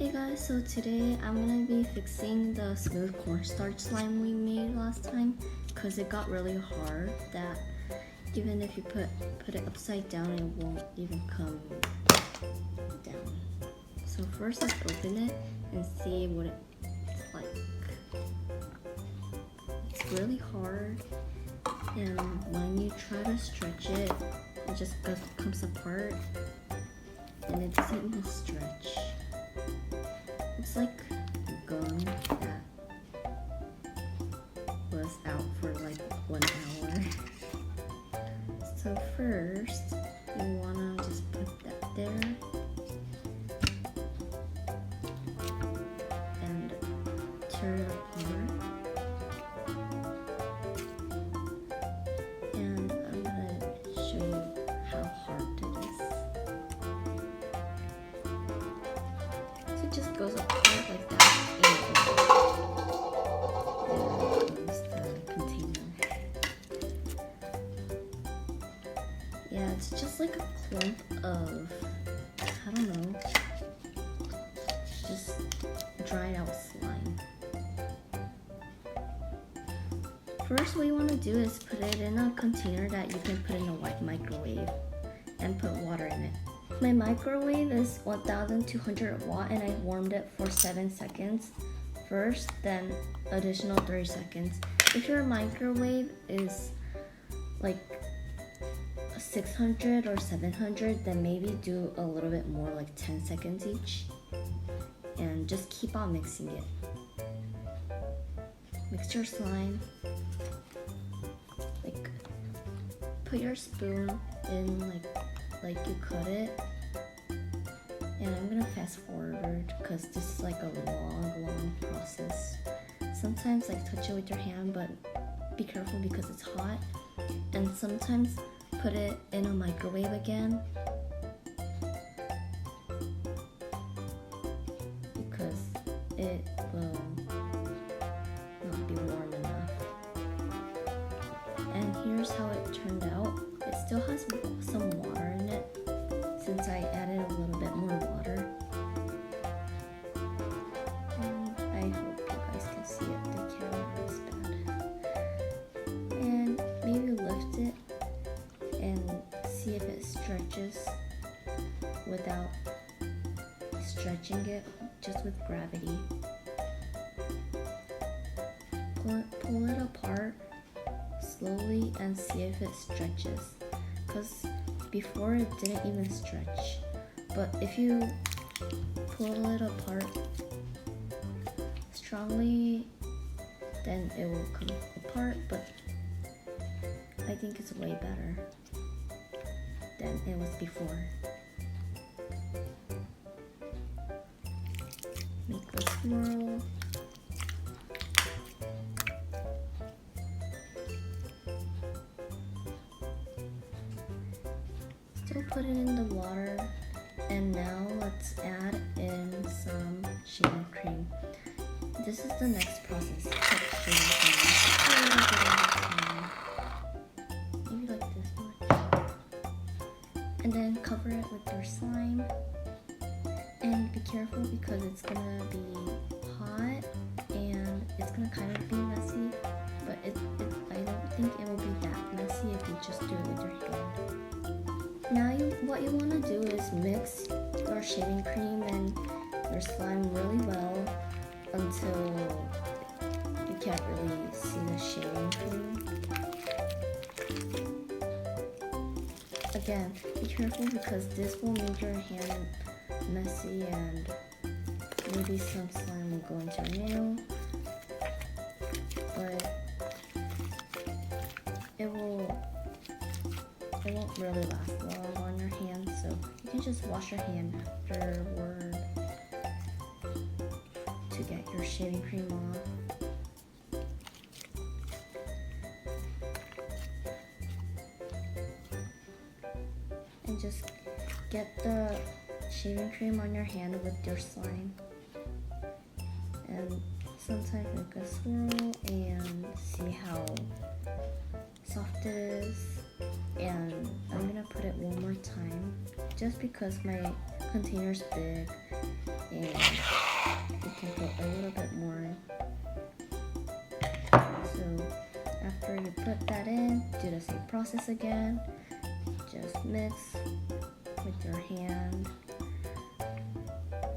Hey guys, so today I'm gonna be fixing the smooth cornstarch slime we made last time because it got really hard that even if you put it upside down, it won't even come down. So first let's open it and see what it's like. It's really hard, and when you try to stretch it, it just comes apart and it doesn't even stretch. It's like gum that was out for like 1 hour. So first, you wanna just put that there and tear it apart. And I'm gonna show you how hard it is. So it just goes apart like that. Yeah, it's just like a clump of, I don't know, just dried out slime. First, what you want to do is put it in a container that you can put in a white microwave and put water in it. My microwave is 1200 watt and I warmed it for 7 seconds first, then additional 30 seconds. If your microwave is like 600 or 700, then maybe do a little bit more, like 10 seconds each, and just keep on mixing it. Mix your slime, like put your spoon in like you cut it, and I'm gonna fast forward because this is like a long process. Sometimes like touch it with your hand, but be careful because it's hot, and sometimes put it in a microwave again because it will not be warm enough. And here's how it turned out. It still has some water in it since I added a little bit more water. And I hope you guys can see it. The camera is bad. And maybe lift it and see if it stretches without stretching it, just with gravity. Pull it apart slowly and see if it stretches, because before it didn't even stretch. But if you pull it apart strongly, then it will come apart, but I think it's way better than it was before. Make a swirl. Still put it in the water, and now let's add in some shaving cream. This is the next process. Put shaving cream. Maybe like this much. And then cover it with your slime, and be careful because it's gonna be hot and it's gonna kind of be messy, but I don't think it will be that messy if you just do it with your hand. Now what you want to do is mix your shaving cream and your slime really well until you can't really see the shaving cream. Again, be careful because this will make your hand messy and maybe some slime will go into your nail, but it won't really last long on your hand, so you can just wash your hand afterward to get your shaving cream off. And just get the shaving cream on your hand with your slime. And sometimes make a swirl and see how soft it is. And I'm gonna put it one more time just because my container's big and do the same process again. Just mix with your hand.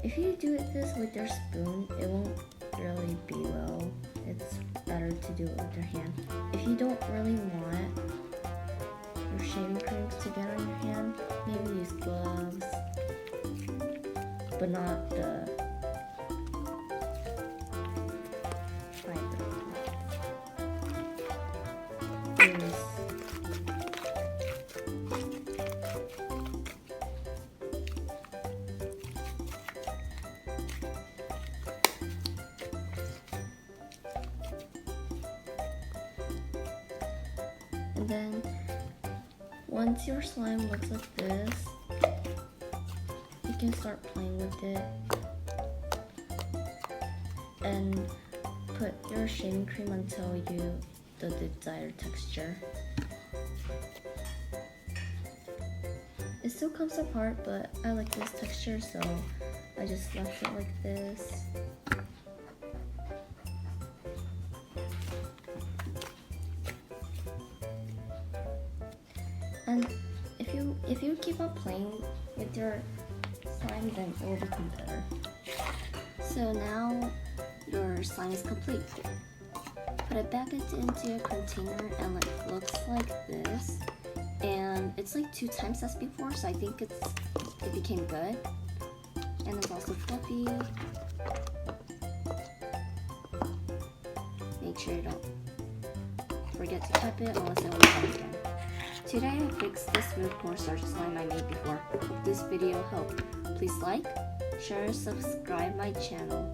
If you do this with your spoon, it won't really be well. It's better to do it with your hand. If you don't really want your shaving cream to get on your hand, maybe use gloves, but not the fiber. And then once your slime looks like this, you can start playing with it and put your shaving cream until the desired texture. It still comes apart, but I like this texture, so I just left it like this. And if you keep on playing with your slime, then it will become better. So now your slime is complete. Put it back into a container and it looks like this. And it's like 2 times as before, so I think it became good. And it's also fluffy. Make sure you don't forget to tap it unless it won't come again. Today I fixed this smooth cornstarch slime I made before. Hope this video helped. Please like, share, subscribe my channel.